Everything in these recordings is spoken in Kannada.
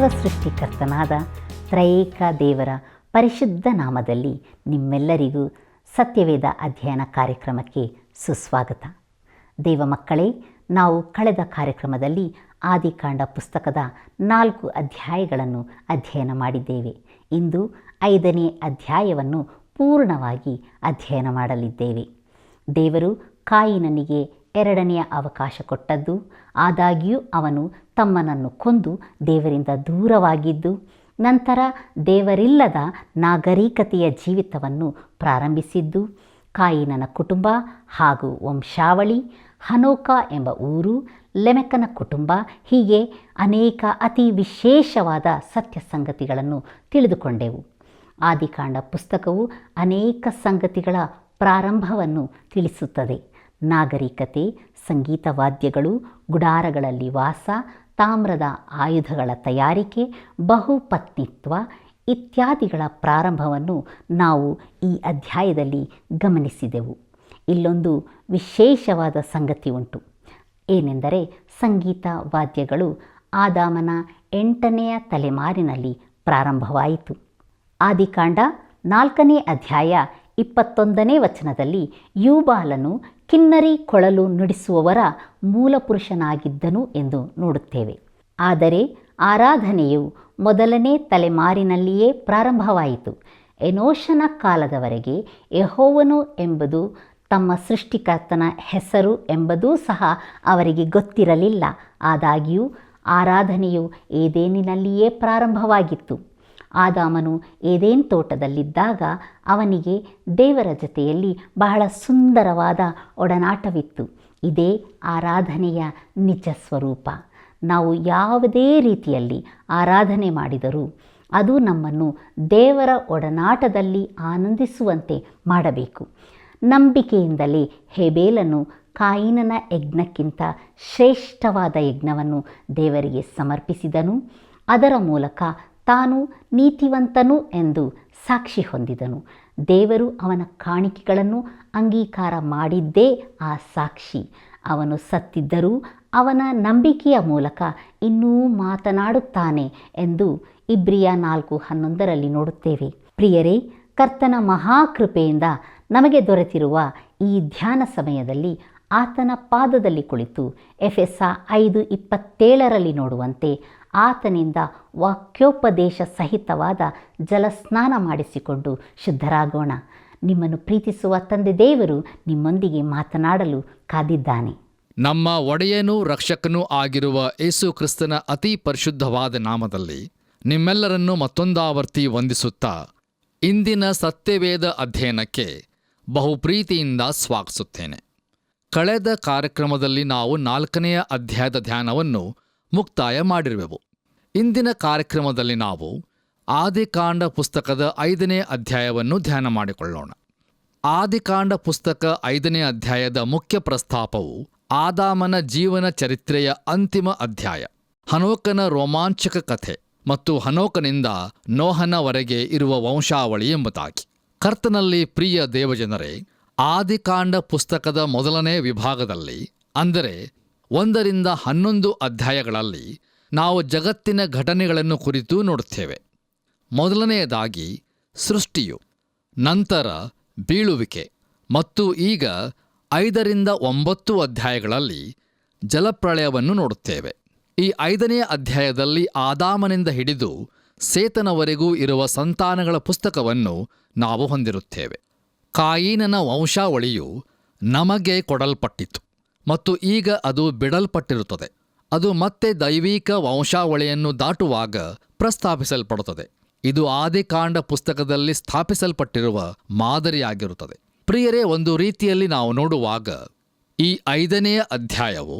ಸರ್ವ ಸೃಷ್ಟಿಕರ್ತನಾದ ತ್ರಯೇಕ ದೇವರ ಪರಿಶುದ್ಧ ನಾಮದಲ್ಲಿ ನಿಮ್ಮೆಲ್ಲರಿಗೂ ಸತ್ಯವೇದ ಅಧ್ಯಯನ ಕಾರ್ಯಕ್ರಮಕ್ಕೆ ಸುಸ್ವಾಗತ. ದೇವ ಮಕ್ಕಳೇ, ನಾವು ಕಳೆದ ಕಾರ್ಯಕ್ರಮದಲ್ಲಿ ಆದಿಕಾಂಡ ಪುಸ್ತಕದ 4 ಅಧ್ಯಾಯಗಳನ್ನು ಅಧ್ಯಯನ ಮಾಡಿದ್ದೇವೆ. ಇಂದು 5ನೇ ಅಧ್ಯಾಯವನ್ನು ಪೂರ್ಣವಾಗಿ ಅಧ್ಯಯನ ಮಾಡಲಿದ್ದೇವೆ. ದೇವರು ಕಾಯಿನನಿಗೆ 2ನೆಯ ಅವಕಾಶ ಕೊಟ್ಟದ್ದು, ಆದಾಗ್ಯೂ ಅವನು ತಮ್ಮನನ್ನು ಕೊಂದು ದೇವರಿಂದ ದೂರವಾಗಿದ್ದು, ನಂತರ ದೇವರಿಲ್ಲದ ನಾಗರಿಕತೆಯ ಜೀವಿತವನ್ನು ಪ್ರಾರಂಭಿಸಿದ್ದು, ಕಾಯಿನನ ಕುಟುಂಬ ಹಾಗೂ ವಂಶಾವಳಿ, ಹನೋಕ ಎಂಬ ಊರು, ಲೆಮೆಕನ ಕುಟುಂಬ, ಹೀಗೆ ಅನೇಕ ಅತಿ ವಿಶೇಷವಾದ ಸತ್ಯ ಸಂಗತಿಗಳನ್ನು ತಿಳಿದುಕೊಂಡೆವು. ಆದಿಕಾಂಡ ಪುಸ್ತಕವು ಅನೇಕ ಸಂಗತಿಗಳ ಪ್ರಾರಂಭವನ್ನು ತಿಳಿಸುತ್ತದೆ. ನಾಗರಿಕತೆ, ಸಂಗೀತ ವಾದ್ಯಗಳು, ಗುಡಾರಗಳಲ್ಲಿ ವಾಸ, ತಾಮ್ರದ ಆಯುಧಗಳ ತಯಾರಿಕೆ, ಬಹುಪತ್ನಿತ್ವ ಇತ್ಯಾದಿಗಳ ಪ್ರಾರಂಭವನ್ನು ನಾವು ಈ ಅಧ್ಯಾಯದಲ್ಲಿ ಗಮನಿಸಿದೆವು. ಇಲ್ಲೊಂದು ವಿಶೇಷವಾದ ಸಂಗತಿ ಉಂಟು. ಏನೆಂದರೆ, ಸಂಗೀತ ವಾದ್ಯಗಳು ಆದಾಮನ 8ನೆಯ ತಲೆಮಾರಿನಲ್ಲಿ ಪ್ರಾರಂಭವಾಯಿತು. ಆದಿಕಾಂಡ 4ನೇ ಅಧ್ಯಾಯ 21ನೇ ವಚನದಲ್ಲಿ ಯೂಬಾಲನು ಕಿನ್ನರಿ ಕೊಳಲು ನುಡಿಸುವವರ ಮೂಲಪುರುಷನಾಗಿದ್ದನು ಎಂದು ನೋಡುತ್ತೇವೆ. ಆದರೆ ಆರಾಧನೆಯು 1ನೇ ತಲೆಮಾರಿನಲ್ಲಿಯೇ ಪ್ರಾರಂಭವಾಯಿತು. ಎನೋಷನ ಕಾಲದವರೆಗೆ ಯೆಹೋವನು ಎಂಬುದು ತಮ್ಮ ಸೃಷ್ಟಿಕರ್ತನ ಹೆಸರು ಎಂಬುದೂ ಸಹ ಅವರಿಗೆ ಗೊತ್ತಿರಲಿಲ್ಲ. ಆದಾಗ್ಯೂ ಆರಾಧನೆಯು ಏದೇನಿನಲ್ಲಿಯೇ ಪ್ರಾರಂಭವಾಗಿತ್ತು. ಆದಾಮನು ಏದೇನ್ ತೋಟದಲ್ಲಿದ್ದಾಗ ಅವನಿಗೆ ದೇವರ ಜೊತೆಯಲ್ಲಿ ಬಹಳ ಸುಂದರವಾದ ಒಡನಾಟವಿತ್ತು. ಇದೇ ಆರಾಧನೆಯ ನಿಜ ಸ್ವರೂಪ. ನಾವು ಯಾವುದೇ ರೀತಿಯಲ್ಲಿ ಆರಾಧನೆ ಮಾಡಿದರೂ ಅದು ನಮ್ಮನ್ನು ದೇವರ ಒಡನಾಟದಲ್ಲಿ ಆನಂದಿಸುವಂತೆ ಮಾಡಬೇಕು. ನಂಬಿಕೆಯಿಂದಲೇ ಹೇಬೇಲನು ಕಾಯಿನನ ಯಜ್ಞಕ್ಕಿಂತ ಶ್ರೇಷ್ಠವಾದ ಯಜ್ಞವನ್ನು ದೇವರಿಗೆ ಸಮರ್ಪಿಸಿದನು. ಅದರ ಮೂಲಕ ತಾನು ನೀತಿವಂತನು ಎಂದು ಸಾಕ್ಷಿ ಹೊಂದಿದನು. ದೇವರು ಅವನ ಕಾಣಿಕೆಗಳನ್ನು ಅಂಗೀಕಾರ ಮಾಡಿದ್ದೇ ಆ ಸಾಕ್ಷಿ. ಅವನು ಸತ್ತಿದ್ದರೂ ಅವನ ನಂಬಿಕೆಯ ಮೂಲಕ ಇನ್ನೂ ಮಾತನಾಡುತ್ತಾನೆ ಎಂದು ಇಬ್ರಿಯ 4:11 ನೋಡುತ್ತೇವೆ. ಪ್ರಿಯರೇ, ಕರ್ತನ ಮಹಾಕೃಪೆಯಿಂದ ನಮಗೆ ದೊರೆತಿರುವ ಈ ಧ್ಯಾನ ಸಮಯದಲ್ಲಿ ಆತನ ಪಾದದಲ್ಲಿ ಕುಳಿತು ಎಫೆಸ 5:27 ನೋಡುವಂತೆ ಆತನಿಂದ ವಾಕ್ಯೋಪದೇಶ ಸಹಿತವಾದ ಜಲಸ್ನಾನ ಮಾಡಿಸಿಕೊಂಡು ಶುದ್ಧರಾಗೋಣ. ನಿಮ್ಮನ್ನು ಪ್ರೀತಿಸುವ ತಂದೆ ದೇವರು ನಿಮ್ಮೊಂದಿಗೆ ಮಾತನಾಡಲು ಕಾದಿದ್ದಾನೆ. ನಮ್ಮ ಒಡೆಯನೂ ರಕ್ಷಕನೂ ಆಗಿರುವ ಯೇಸು ಕ್ರಿಸ್ತನ ಅತಿ ಪರಿಶುದ್ಧವಾದ ನಾಮದಲ್ಲಿ ನಿಮ್ಮೆಲ್ಲರನ್ನೂ ಮತ್ತೊಂದಾವರ್ತಿ ವಂದಿಸುತ್ತಾ ಇಂದಿನ ಸತ್ಯವೇದ ಅಧ್ಯಯನಕ್ಕೆ ಬಹುಪ್ರೀತಿಯಿಂದ ಸ್ವಾಗತಿಸುತ್ತೇನೆ. ಕಳೆದ ಕಾರ್ಯಕ್ರಮದಲ್ಲಿ ನಾವು 4ನೇ ಅಧ್ಯಾಯದ ಧ್ಯಾನವನ್ನು ಮುಕ್ತಾಯ ಮಾಡಿರುವೆವು. ಇಂದಿನ ಕಾರ್ಯಕ್ರಮದಲ್ಲಿ ನಾವು ಆದಿಕಾಂಡ ಪುಸ್ತಕದ 5ನೇ ಅಧ್ಯಾಯವನ್ನು ಧ್ಯಾನ ಮಾಡಿಕೊಳ್ಳೋಣ. ಆದಿಕಾಂಡ ಪುಸ್ತಕ 5ನೇ ಅಧ್ಯಾಯದ ಮುಖ್ಯ ಪ್ರಸ್ತಾಪವು ಆದಾಮನ ಜೀವನ ಚರಿತ್ರೆಯ ಅಂತಿಮ ಅಧ್ಯಾಯ, ಹನೋಕನ ರೋಮಾಂಚಕ ಕಥೆ ಮತ್ತು ಹನೋಕನಿಂದ ನೋಹನವರೆಗೆ ಇರುವ ವಂಶಾವಳಿ ಎಂಬುದಾಗಿ. ಕರ್ತನಲ್ಲಿ ಪ್ರಿಯ ದೇವಜನರೇ, ಆದಿಕಾಂಡ ಪುಸ್ತಕದ 1ನೇ ವಿಭಾಗದಲ್ಲಿ, ಅಂದರೆ 1ರಿಂದ 11 ಅಧ್ಯಾಯಗಳಲ್ಲಿ ನಾವು ಜಗತ್ತಿನ ಘಟನೆಗಳನ್ನು ಕುರಿತು ನೋಡುತ್ತೇವೆ. ಮೊದಲನೆಯದಾಗಿ ಸೃಷ್ಟಿಯು, ನಂತರ ಬೀಳುವಿಕೆ ಮತ್ತು ಈಗ 5ರಿಂದ 9 ಅಧ್ಯಾಯಗಳಲ್ಲಿ ಜಲಪ್ರಳಯವನ್ನು ನೋಡುತ್ತೇವೆ. ಈ 5ನೇ ಅಧ್ಯಾಯದಲ್ಲಿ ಆದಾಮನಿಂದ ಹಿಡಿದು ಸೇತನವರೆಗೂ ಇರುವ ಸಂತಾನಗಳ ಪುಸ್ತಕವನ್ನು ನಾವು ಹೊಂದಿರುತ್ತೇವೆ. ಕಾಯಿನನ ವಂಶಾವಳಿಯು ನಮಗೆ ಕೊಡಲ್ಪಟ್ಟಿತು ಮತ್ತು ಈಗ ಅದು ಬಿಡಲ್ಪಟ್ಟಿರುತ್ತದೆ. ಅದು ಮತ್ತೆ ದೈವಿಕ ವಂಶಾವಳಿಯನ್ನು ದಾಟುವಾಗ ಪ್ರಸ್ತಾಪಿಸಲ್ಪಡುತ್ತದೆ. ಇದು ಆದಿಕಾಂಡ ಪುಸ್ತಕದಲ್ಲಿ ಸ್ಥಾಪಿಸಲ್ಪಟ್ಟಿರುವ ಮಾದರಿಯಾಗಿರುತ್ತದೆ. ಪ್ರಿಯರೇ, ಒಂದು ರೀತಿಯಲ್ಲಿ ನಾವು ನೋಡುವಾಗ ಈ 5ನೇ ಅಧ್ಯಾಯವು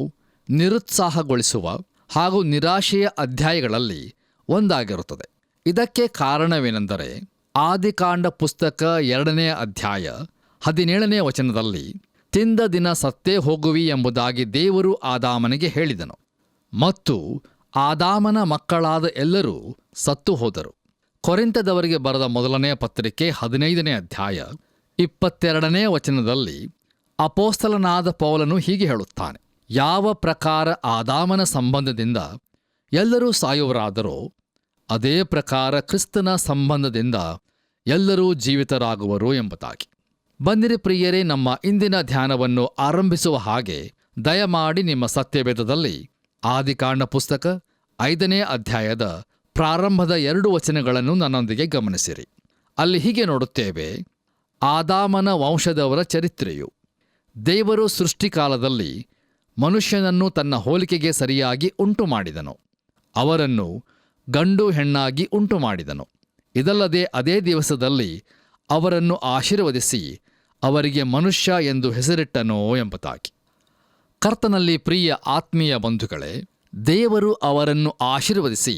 ನಿರುತ್ಸಾಹಗೊಳಿಸುವ ಹಾಗೂ ನಿರಾಶೆಯ ಅಧ್ಯಾಯಗಳಲ್ಲಿ ಒಂದಾಗಿರುತ್ತದೆ. ಇದಕ್ಕೆ ಕಾರಣವೇನೆಂದರೆ, ಆದಿಕಾಂಡ ಪುಸ್ತಕ 2ನೇ ಅಧ್ಯಾಯ 17ನೇ ವಚನದಲ್ಲಿ ತಿಂದ ದಿನ ಸತ್ತೇ ಹೋಗುವಿ ಎಂಬುದಾಗಿ ದೇವರು ಆದಾಮನಿಗೆ ಹೇಳಿದನು ಮತ್ತು ಆದಾಮನ ಮಕ್ಕಳಾದ ಎಲ್ಲರೂ ಸತ್ತು ಹೋದರು. ಕೊರಿಂಥದವರಿಗೆ ಬರೆದ 1ನೇ ಪತ್ರಿಕೆ 15ನೇ ಅಧ್ಯಾಯ 22ನೇ ವಚನದಲ್ಲಿ ಅಪೊಸ್ತಲನಾದ ಪೌಲನು ಹೀಗೆ ಹೇಳುತ್ತಾನೆ: ಯಾವ ಪ್ರಕಾರ ಆದಾಮನ ಸಂಬಂಧದಿಂದ ಎಲ್ಲರೂ ಸಾಯುವರಾದರೋ ಅದೇ ಪ್ರಕಾರ ಕ್ರಿಸ್ತನ ಸಂಬಂಧದಿಂದ ಎಲ್ಲರೂ ಜೀವಿತರಾಗುವರು ಎಂಬುದಾಗಿ. ಬನ್ನಿರಿ ಪ್ರಿಯರೇ, ನಮ್ಮ ಇಂದಿನ ಧ್ಯಾನವನ್ನು ಆರಂಭಿಸುವ ಹಾಗೆ ದಯಮಾಡಿ ನಿಮ್ಮ ಸತ್ಯವೇದದಲ್ಲಿ ಆದಿಕಾಂಡ ಪುಸ್ತಕ 5ನೇ ಅಧ್ಯಾಯದ ಪ್ರಾರಂಭದ 2 ವಚನಗಳನ್ನು ನನ್ನೊಂದಿಗೆ ಗಮನಿಸಿರಿ. ಅಲ್ಲಿ ಹೀಗೆ ನೋಡುತ್ತೇವೆ: ಆದಾಮನ ವಂಶದವರ ಚರಿತ್ರೆಯು. ದೇವರು ಸೃಷ್ಟಿಕಾಲದಲ್ಲಿ ಮನುಷ್ಯನನ್ನು ತನ್ನ ಹೋಲಿಕೆಗೆ ಸರಿಯಾಗಿ ಉಂಟು ಮಾಡಿದನು. ಅವರನ್ನು ಗಂಡು ಹೆಣ್ಣಾಗಿ ಉಂಟು ಮಾಡಿದನು. ಇದಲ್ಲದೆ ಅದೇ ದಿವಸದಲ್ಲಿ ಅವರನ್ನು ಆಶೀರ್ವದಿಸಿ ಅವರಿಗೆ ಮನುಷ್ಯ ಎಂದು ಹೆಸರಿಟ್ಟನೋ ಎಂಬುದಾಗಿ. ಕರ್ತನಲ್ಲಿ ಪ್ರಿಯ ಆತ್ಮೀಯ ಬಂಧುಗಳೇ, ದೇವರು ಅವರನ್ನು ಆಶೀರ್ವದಿಸಿ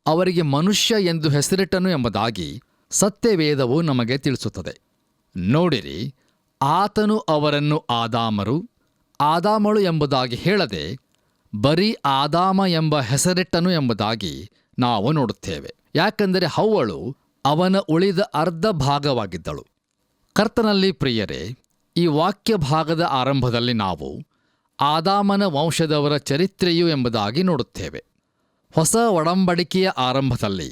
ಅವರಿಗೆ ಮನುಷ್ಯ ಎಂದು ಹೆಸರಿಟ್ಟನು ಎಂಬುದಾಗಿ ಸತ್ಯವೇದವು ನಮಗೆ ತಿಳಿಸುತ್ತದೆ. ನೋಡಿರಿ, ಆತನು ಅವರನ್ನು ಆದಾಮರು, ಆದಾಮಳು ಎಂಬುದಾಗಿ ಹೇಳದೆ ಬರೀ ಆದಾಮ ಎಂಬ ಹೆಸರಿಟ್ಟನು ಎಂಬುದಾಗಿ ನಾವು ನೋಡುತ್ತೇವೆ. ಯಾಕೆಂದರೆ ಹವ್ವಳು ಅವನ ಉಳಿದ ಅರ್ಧ ಭಾಗವಾಗಿದ್ದಳು. ಕರ್ತನಲ್ಲಿ ಪ್ರಿಯರೇ, ಈ ವಾಕ್ಯ ಭಾಗದ ಆರಂಭದಲ್ಲಿ ನಾವು ಆದಾಮನ ವಂಶದವರ ಚರಿತ್ರೆಯು ಎಂಬುದಾಗಿ ನೋಡುತ್ತೇವೆ. ಹೊಸ ಒಡಂಬಡಿಕೆಯ ಆರಂಭದಲ್ಲಿ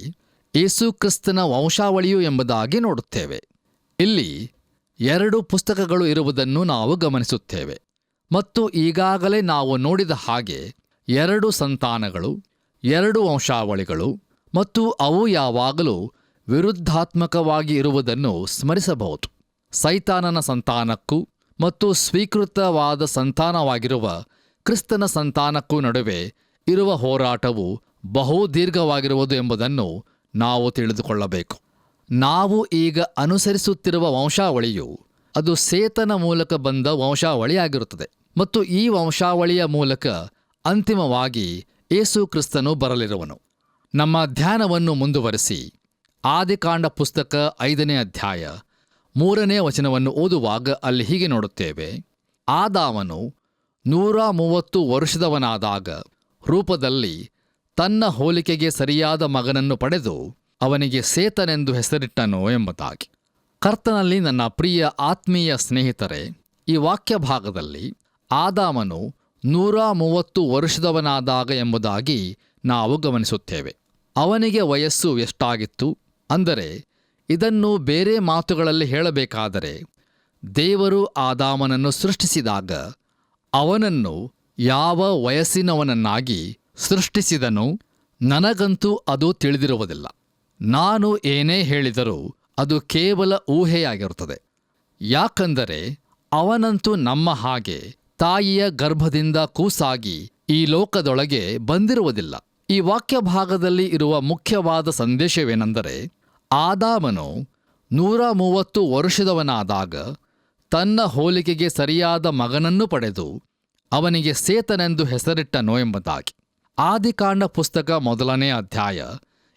ಯೇಸು ಕ್ರಿಸ್ತನ ವಂಶಾವಳಿಯು ಎಂಬುದಾಗಿ ನೋಡುತ್ತೇವೆ. ಇಲ್ಲಿ 2 ಪುಸ್ತಕಗಳು ಇರುವುದನ್ನು ನಾವು ಗಮನಿಸುತ್ತೇವೆ. ಮತ್ತು ಈಗಾಗಲೇ ನಾವು ನೋಡಿದ ಹಾಗೆ 2 ಸಂತಾನಗಳು, 2 ವಂಶಾವಳಿಗಳು, ಮತ್ತು ಅವು ಯಾವಾಗಲೂ ವಿರುದ್ಧಾತ್ಮಕವಾಗಿ ಇರುವುದನ್ನು ಸ್ಮರಿಸಬಹುದು. ಸೈತಾನನ ಸಂತಾನಕ್ಕೂ ಮತ್ತು ಸ್ವೀಕೃತವಾದ ಸಂತಾನವಾಗಿರುವ ಕ್ರಿಸ್ತನ ಸಂತಾನಕ್ಕೂ ನಡುವೆ ಇರುವ ಹೋರಾಟವು ಬಹು ದೀರ್ಘವಾಗಿರುವುದು ಎಂಬುದನ್ನು ನಾವು ತಿಳಿದುಕೊಳ್ಳಬೇಕು. ನಾವು ಈಗ ಅನುಸರಿಸುತ್ತಿರುವ ವಂಶಾವಳಿಯು ಅದು ಸೇತನ ಮೂಲಕ ಬಂದ ವಂಶಾವಳಿಯಾಗಿರುತ್ತದೆ. ಮತ್ತು ಈ ವಂಶಾವಳಿಯ ಮೂಲಕ ಅಂತಿಮವಾಗಿ ಯೇಸು ಕ್ರಿಸ್ತನು ಬರಲಿರುವನು. ನಮ್ಮ ಧ್ಯಾನವನ್ನು ಮುಂದುವರಿಸಿ ಆದಿಕಾಂಡ ಪುಸ್ತಕ 5ನೇ ಅಧ್ಯಾಯ 3ನೇ ವಚನವನ್ನು ಓದುವಾಗ ಅಲ್ಲಿ ಹೀಗೆ ನೋಡುತ್ತೇವೆ: ಆದಾಮನು 130 ವರ್ಷದವನಾದಾಗ ರೂಪದಲ್ಲಿ ತನ್ನ ಹೋಲಿಕೆಗೆ ಸರಿಯಾದ ಮಗನನ್ನು ಪಡೆದು ಅವನಿಗೆ ಸೇತನೆಂದು ಹೆಸರಿಟ್ಟನು ಎಂಬುದಾಗಿ. ಕರ್ತನಲ್ಲಿ ನನ್ನ ಪ್ರಿಯ ಆತ್ಮೀಯ ಸ್ನೇಹಿತರೆ, ಈ ವಾಕ್ಯ ಭಾಗದಲ್ಲಿ ಆದಾಮನು 130 ವರ್ಷದವನಾದಾಗ ಎಂಬುದಾಗಿ ನಾವು ಗಮನಿಸುತ್ತೇವೆ. ಅವನಿಗೆ ವಯಸ್ಸು ಎಷ್ಟಾಗಿತ್ತು ಅಂದರೆ, ಇದನ್ನು ಬೇರೆ ಮಾತುಗಳಲ್ಲಿ ಹೇಳಬೇಕಾದರೆ, ದೇವರು ಆದಾಮನನ್ನು ಸೃಷ್ಟಿಸಿದಾಗ ಅವನನ್ನು ಯಾವ ವಯಸ್ಸಿನವನನ್ನಾಗಿ ಸೃಷ್ಟಿಸಿದನು ನನಗಂತೂ ಅದು ತಿಳಿದಿರುವುದಿಲ್ಲ. ನಾನು ಏನೇ ಹೇಳಿದರೂ ಅದು ಕೇವಲ ಊಹೆಯಾಗಿರುತ್ತದೆ. ಯಾಕಂದರೆ ಅವನಂತೂ ನಮ್ಮ ಹಾಗೆ ತಾಯಿಯ ಗರ್ಭದಿಂದ ಕೂಸಾಗಿ ಈ ಲೋಕದೊಳಗೆ ಬಂದಿರುವುದಿಲ್ಲ. ಈ ವಾಕ್ಯ ಭಾಗದಲ್ಲಿ ಇರುವ ಮುಖ್ಯವಾದ ಸಂದೇಶವೇನೆಂದರೆ, ಆದಾಮನು 130 ವರ್ಷದವನಾದಾಗ ತನ್ನ ಹೋಲಿಕೆಗೆ ಸರಿಯಾದ ಮಗನನ್ನು ಪಡೆದು ಅವನಿಗೆ ಸೇತನೆಂದು ಹೆಸರಿಟ್ಟನು ಎಂಬುದಾಗಿ. ಆದಿಕಾಂಡ ಪುಸ್ತಕ 1ನೇ ಅಧ್ಯಾಯ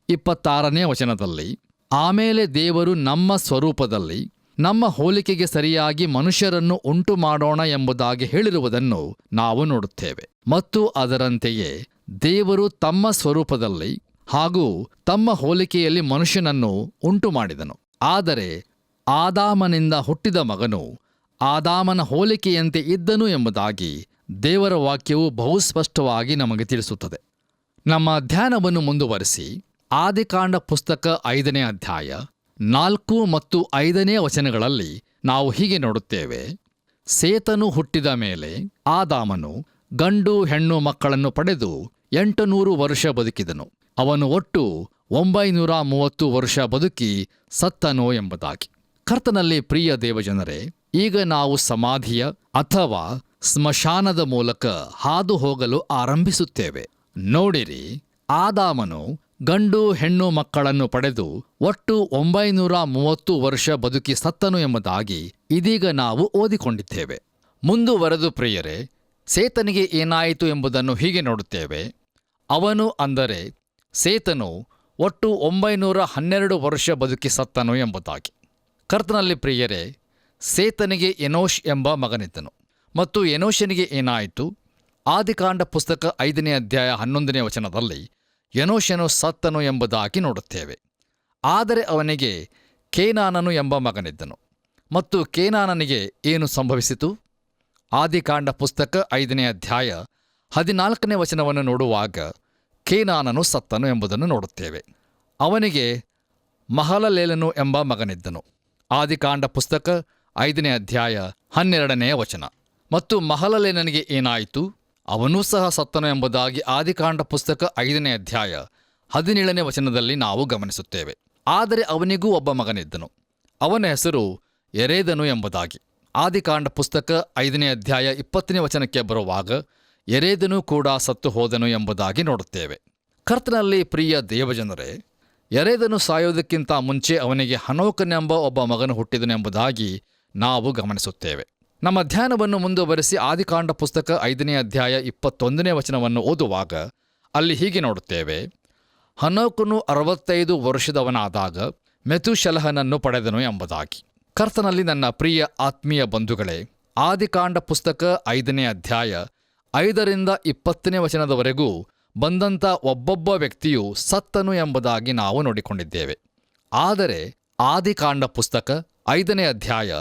26ನೇ ವಚನದಲ್ಲಿ, ಆಮೇಲೆ ದೇವರು ನಮ್ಮ ಸ್ವರೂಪದಲ್ಲಿ ನಮ್ಮ ಹೋಲಿಕೆಗೆ ಸರಿಯಾಗಿ ಮನುಷ್ಯರನ್ನು ಉಂಟು ಮಾಡೋಣ ಎಂಬುದಾಗಿ ಹೇಳಿರುವುದನ್ನು ನಾವು ನೋಡುತ್ತೇವೆ. ಮತ್ತು ಅದರಂತೆಯೇ ದೇವರು ತಮ್ಮ ಸ್ವರೂಪದಲ್ಲಿ ಹಾಗೂ ತಮ್ಮ ಹೋಲಿಕೆಯಲ್ಲಿ ಮನುಷ್ಯನನ್ನು ಉಂಟು ಮಾಡಿದನು. ಆದರೆ ಆದಾಮನಿಂದ ಹುಟ್ಟಿದ ಮಗನು ಆದಾಮನ ಹೋಲಿಕೆಯಂತೆ ಇದ್ದನು ಎಂಬುದಾಗಿ ದೇವರ ವಾಕ್ಯವು ಬಹುಸ್ಪಷ್ಟವಾಗಿ ನಮಗೆ ತಿಳಿಸುತ್ತದೆ. ನಮ್ಮ ಧ್ಯಾನವನ್ನು ಮುಂದುವರಿಸಿ ಆದಿಕಾಂಡ ಪುಸ್ತಕ 5ನೇ ಅಧ್ಯಾಯ 4 ಮತ್ತು 5ನೇ ವಚನಗಳಲ್ಲಿ ನಾವು ಹೀಗೆ ನೋಡುತ್ತೇವೆ: ಸೇತನು ಹುಟ್ಟಿದ ಮೇಲೆ ಆದಾಮನು ಗಂಡು ಹೆಣ್ಣು ಮಕ್ಕಳನ್ನು ಪಡೆದು 800 ವರ್ಷ ಬದುಕಿದನು. ಅವನು ಒಟ್ಟು 930 ವರ್ಷ ಬದುಕಿ ಸತ್ತನು ಎಂಬುದಾಗಿ. ಕರ್ತನಲ್ಲಿ ಪ್ರಿಯ ದೇವಜನರೇ, ಈಗ ನಾವು ಸಮಾಧಿಯ ಅಥವಾ ಸ್ಮಶಾನದ ಮೂಲಕ ಹಾದು ಹೋಗಲು ಆರಂಭಿಸುತ್ತೇವೆ. ನೋಡಿರಿ, ಆದಾಮನು ಗಂಡು ಹೆಣ್ಣು ಮಕ್ಕಳನ್ನು ಪಡೆದು ಒಟ್ಟು 930 ವರ್ಷ ಬದುಕಿ ಸತ್ತನು ಎಂಬುದಾಗಿ ಇದೀಗ ನಾವು ಓದಿಕೊಂಡಿದ್ದೇವೆ. ಮುಂದುವರೆದು ಪ್ರಿಯರೇ, ಸೇತನಿಗೆ ಏನಾಯಿತು ಎಂಬುದನ್ನು ಹೀಗೆ ನೋಡುತ್ತೇವೆ. ಅವನು ಅಂದರೆ ಸೇತನು ಒಟ್ಟು 912 ವರ್ಷ ಬದುಕಿ ಸತ್ತನು ಎಂಬುದಾಗಿ. ಕರ್ತನಲ್ಲಿ ಪ್ರಿಯರೇ, ಸೇತನಿಗೆ ಎನೋಷ್ ಎಂಬ ಮಗನಿದ್ದನು. ಮತ್ತು ಎನೋಷನಿಗೆ ಏನಾಯಿತು? ಆದಿಕಾಂಡ ಪುಸ್ತಕ 5ನೇ ಅಧ್ಯಾಯ 11ನೇ ವಚನದಲ್ಲಿ ಎನೋಷನು ಸತ್ತನು ಎಂಬುದಾಗಿ ನೋಡುತ್ತೇವೆ. ಆದರೆ ಅವನಿಗೆ ಕೇನಾನನು ಎಂಬ ಮಗನಿದ್ದನು. ಮತ್ತು ಕೇನಾನನಿಗೆ ಏನು ಸಂಭವಿಸಿತು? ಆದಿಕಾಂಡ ಪುಸ್ತಕ 5ನೇ ಅಧ್ಯಾಯ 14ನೇ ವಚನವನ್ನು ನೋಡುವಾಗ ಕೇನಾನನು ಸತ್ತನು ಎಂಬುದನ್ನು ನೋಡುತ್ತೇವೆ. ಅವನಿಗೆ ಮಹಲಲೇಲನು ಎಂಬ ಮಗನಿದ್ದನು. ಆದಿಕಾಂಡ ಪುಸ್ತಕ 5ನೇ ಅಧ್ಯಾಯ 12ನೇ ವಚನ. ಮತ್ತು ಮಹಲಲೇಲನಿಗೆ ಏನಾಯಿತು? ಅವನೂ ಸಹ ಸತ್ತನು ಎಂಬುದಾಗಿ ಆದಿಕಾಂಡ ಪುಸ್ತಕ 5ನೇ ಅಧ್ಯಾಯ 17ನೇ ವಚನದಲ್ಲಿ ನಾವು ಗಮನಿಸುತ್ತೇವೆ. ಆದರೆ ಅವನಿಗೂ ಒಬ್ಬ ಮಗನಿದ್ದನು, ಅವನ ಹೆಸರು ಯೆರೆದನು ಎಂಬುದಾಗಿ. ಆದಿಕಾಂಡ ಪುಸ್ತಕ 5ನೇ ಅಧ್ಯಾಯ 20ನೇ ವಚನಕ್ಕೆ ಬರುವಾಗ ಯೆರೆದನು ಕೂಡ ಸತ್ತು ಹೋದನು ಎಂಬುದಾಗಿ ನೋಡುತ್ತೇವೆ. ಕರ್ತನಲ್ಲಿ ಪ್ರಿಯ ದೇವಜನರೇ, ಯೆರೆದನು ಸಾಯುವುದಕ್ಕಿಂತ ಮುಂಚೆ ಅವನಿಗೆ ಹನೋಕನೆಂಬ ಒಬ್ಬ ಮಗನು ಹುಟ್ಟಿದನೆಂಬುದಾಗಿ ನಾವು ಗಮನಿಸುತ್ತೇವೆ. ನಮ್ಮ ಧ್ಯಾನವನ್ನು ಮುಂದುವರೆಸಿ ಆದಿಕಾಂಡ ಪುಸ್ತಕ 5ನೇ ಅಧ್ಯಾಯ 21ನೇ ವಚನವನ್ನು ಓದುವಾಗ ಅಲ್ಲಿ ಹೀಗೆ ನೋಡುತ್ತೇವೆ: ಹನೋಕನು 65 ವರ್ಷದವನಾದಾಗ ಮೆತುಶೆಲಹನನ್ನು ಪಡೆದನು ಎಂಬುದಾಗಿ. ಕರ್ತನಲ್ಲಿ ನನ್ನ ಪ್ರಿಯ ಆತ್ಮೀಯ ಬಂಧುಗಳೇ, ಆದಿಕಾಂಡ ಪುಸ್ತಕ 5ನೇ ಅಧ್ಯಾಯ 5ರಿಂದ 20ನೇ ವಚನದವರೆಗೂ ಬಂದಂಥ ಒಬ್ಬೊಬ್ಬ ವ್ಯಕ್ತಿಯು ಸತ್ತನು ಎಂಬುದಾಗಿ ನಾವು ನೋಡಿಕೊಂಡಿದ್ದೇವೆ. ಆದರೆ ಆದಿಕಾಂಡ ಪುಸ್ತಕ 5ನೇ ಅಧ್ಯಾಯ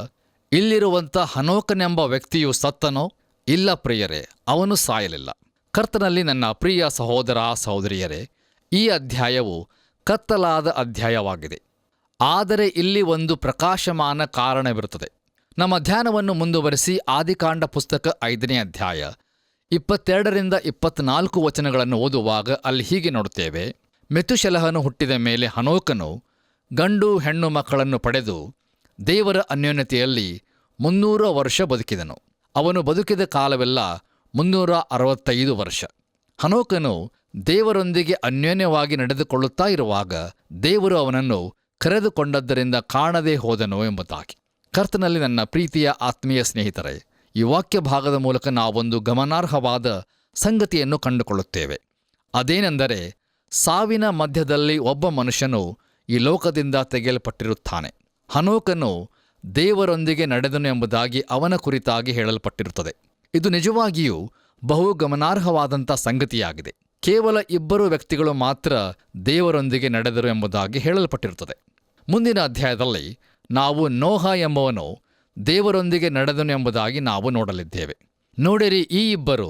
ಇಲ್ಲಿರುವಂಥ ಹನೋಕನೆಂಬ ವ್ಯಕ್ತಿಯು ಸತ್ತನೋ? ಇಲ್ಲ ಪ್ರಿಯರೇ, ಅವನು ಸಾಯಲಿಲ್ಲ. ಕರ್ತನಲ್ಲಿ ನನ್ನ ಪ್ರಿಯ ಸಹೋದರ ಸಹೋದರಿಯರೇ, ಈ ಅಧ್ಯಾಯವು ಕತ್ತಲಾದ ಅಧ್ಯಾಯವಾಗಿದೆ. ಆದರೆ ಇಲ್ಲಿ ಒಂದು ಪ್ರಕಾಶಮಾನ ಕಾರಣವಿರುತ್ತದೆ. ನಮ್ಮ ಧ್ಯಾನವನ್ನು ಮುಂದುವರೆಸಿ ಆದಿಕಾಂಡ ಪುಸ್ತಕ 5ನೇ ಅಧ್ಯಾಯ 22ರಿಂದ 24 ವಚನಗಳನ್ನು ಓದುವಾಗ ಅಲ್ಲಿ ಹೀಗೆ ನೋಡುತ್ತೇವೆ: ಮೆತುಶೆಲಹನು ಹುಟ್ಟಿದ ಮೇಲೆ ಹನೋಕನು ಗಂಡು ಹೆಣ್ಣು ಮಕ್ಕಳನ್ನು ಪಡೆದು ದೇವರ ಅನ್ಯೋನ್ಯತೆಯಲ್ಲಿ 300 ವರ್ಷ ಬದುಕಿದನು. ಅವನು ಬದುಕಿದ ಕಾಲವೆಲ್ಲ 365 ವರ್ಷ. ಹನೋಕನು ದೇವರೊಂದಿಗೆ ಅನ್ಯೋನ್ಯವಾಗಿ ನಡೆದುಕೊಳ್ಳುತ್ತಾ ಇರುವಾಗ ದೇವರು ಅವನನ್ನು ಕರೆದುಕೊಂಡದ್ದರಿಂದ ಕಾಣದೇ ಹೋದನು ಎಂಬುದಾಗಿ. ಕರ್ತನಲ್ಲಿ ನನ್ನ ಪ್ರೀತಿಯ ಆತ್ಮೀಯ ಸ್ನೇಹಿತರೆ, ಈ ವಾಕ್ಯ ಭಾಗದ ಮೂಲಕ ನಾವೊಂದು ಗಮನಾರ್ಹವಾದ ಸಂಗತಿಯನ್ನು ಕಂಡುಕೊಳ್ಳುತ್ತೇವೆ. ಅದೇನೆಂದರೆ, ಸಾವಿನ ಮಧ್ಯದಲ್ಲಿ ಒಬ್ಬ ಮನುಷ್ಯನು ಈ ಲೋಕದಿಂದ ತೆಗೆಯಲ್ಪಟ್ಟಿರುತ್ತಾನೆ. ಹನೋಕನು ದೇವರೊಂದಿಗೆ ನಡೆದನು ಎಂಬುದಾಗಿ ಅವನ ಕುರಿತಾಗಿ ಹೇಳಲ್ಪಟ್ಟಿರುತ್ತದೆ. ಇದು ನಿಜವಾಗಿಯೂ ಬಹು ಗಮನಾರ್ಹವಾದಂಥ ಸಂಗತಿಯಾಗಿದೆ. ಕೇವಲ 2 ವ್ಯಕ್ತಿಗಳು ಮಾತ್ರ ದೇವರೊಂದಿಗೆ ನಡೆದರು ಎಂಬುದಾಗಿ ಹೇಳಲ್ಪಟ್ಟಿರುತ್ತದೆ. ಮುಂದಿನ ಅಧ್ಯಾಯದಲ್ಲಿ ನಾವು ನೋಹ ಎಂಬವನು ದೇವರೊಂದಿಗೆ ನಡೆದನು ಎಂಬುದಾಗಿ ನಾವು ನೋಡಲಿದ್ದೇವೆ. ನೋಡಿರಿ, ಈ 2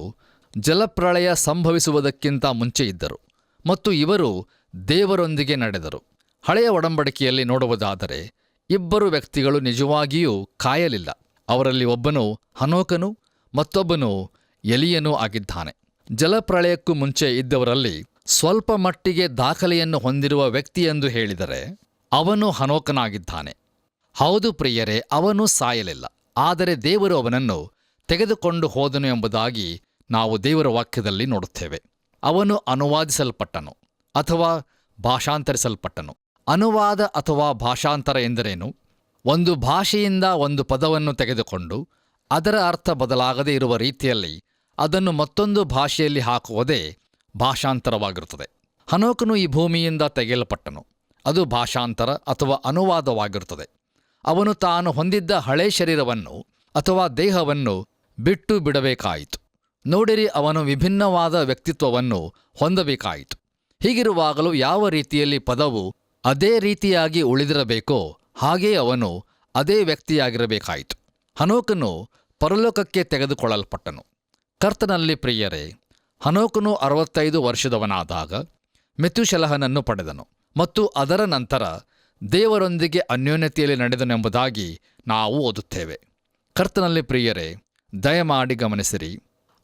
ಜಲಪ್ರಳಯ ಸಂಭವಿಸುವುದಕ್ಕಿಂತ ಮುಂಚೆ ಇದ್ದರು ಮತ್ತು ಇವರು ದೇವರೊಂದಿಗೆ ನಡೆದರು. ಹಳೆಯ ಒಡಂಬಡಿಕೆಯಲ್ಲಿ ನೋಡುವುದಾದರೆ 2 ವ್ಯಕ್ತಿಗಳು ನಿಜವಾಗಿಯೂ ಕಾಯಲಿಲ್ಲ. ಅವರಲ್ಲಿ ಒಬ್ಬನು ಹನೋಕನು, ಮತ್ತೊಬ್ಬನು ಎಲಿಯನೂ ಆಗಿದ್ದಾನೆ. ಜಲಪ್ರಳಯಕ್ಕೂ ಮುಂಚೆ ಇದ್ದವರಲ್ಲಿ ಸ್ವಲ್ಪ ಮಟ್ಟಿಗೆ ದಾಖಲೆಯನ್ನು ಹೊಂದಿರುವ ವ್ಯಕ್ತಿಯೆಂದು ಹೇಳಿದರೆ ಅವನು ಹನೋಕನಾಗಿದ್ದಾನೆ. ಹೌದು ಪ್ರಿಯರೇ, ಅವನು ಸಾಯಲಿಲ್ಲ, ಆದರೆ ದೇವರು ಅವನನ್ನು ತೆಗೆದುಕೊಂಡು ಹೋದನು ಎಂಬುದಾಗಿ ನಾವು ದೇವರ ವಾಕ್ಯದಲ್ಲಿ ನೋಡುತ್ತೇವೆ. ಅವನು ಅನುವಾದಿಸಲ್ಪಟ್ಟನು ಅಥವಾ ಭಾಷಾಂತರಿಸಲ್ಪಟ್ಟನು. ಅನುವಾದ ಅಥವಾ ಭಾಷಾಂತರ ಎಂದರೇನು? ಒಂದು ಭಾಷೆಯಿಂದ ಒಂದು ಪದವನ್ನು ತೆಗೆದುಕೊಂಡು ಅದರ ಅರ್ಥ ಬದಲಾಗದೇ ಇರುವ ರೀತಿಯಲ್ಲಿ ಅದನ್ನು ಮತ್ತೊಂದು ಭಾಷೆಯಲ್ಲಿ ಹಾಕುವುದೇ ಭಾಷಾಂತರವಾಗಿರುತ್ತದೆ. ಹನೋಕನು ಈ ಭೂಮಿಯಿಂದ ತೆಗೆಯಲ್ಪಟ್ಟನು. ಅದು ಭಾಷಾಂತರ ಅಥವಾ ಅನುವಾದವಾಗಿರುತ್ತದೆ. ಅವನು ತಾನು ಹೊಂದಿದ್ದ ಹಳೆ ಶರೀರವನ್ನು ಅಥವಾ ದೇಹವನ್ನು ಬಿಟ್ಟು ಬಿಡಬೇಕಾಯಿತು. ನೋಡಿರಿ, ಅವನು ವಿಭಿನ್ನವಾದ ವ್ಯಕ್ತಿತ್ವವನ್ನು ಹೊಂದಬೇಕಾಯಿತು. ಹೀಗಿರುವಾಗಲೂ ಯಾವ ರೀತಿಯಲ್ಲಿ ಪದವು ಅದೇ ರೀತಿಯಾಗಿ ಉಳಿದಿರಬೇಕೋ ಹಾಗೇ ಅವನು ಅದೇ ವ್ಯಕ್ತಿಯಾಗಿರಬೇಕಾಯಿತು. ಹನೋಕನು ಪರಲೋಕಕ್ಕೆ ತೆಗೆದುಕೊಳ್ಳಲ್ಪಟ್ಟನು. ಕರ್ತನಲ್ಲಿ ಪ್ರಿಯರೇ, ಹನೋಕನು 65 ವರ್ಷದವನಾದಾಗ ಮೆತುಶೆಲಹನನ್ನು ಪಡೆದನು ಮತ್ತು ಅದರ ನಂತರ ದೇವರೊಂದಿಗೆ ಅನ್ಯೋನ್ಯತೆಯಲ್ಲಿ ನಡೆದನೆಂಬುದಾಗಿ ನಾವು ಓದುತ್ತೇವೆ. ಕರ್ತನಲ್ಲಿ ಪ್ರಿಯರೇ, ದಯಮಾಡಿ ಗಮನಿಸಿರಿ,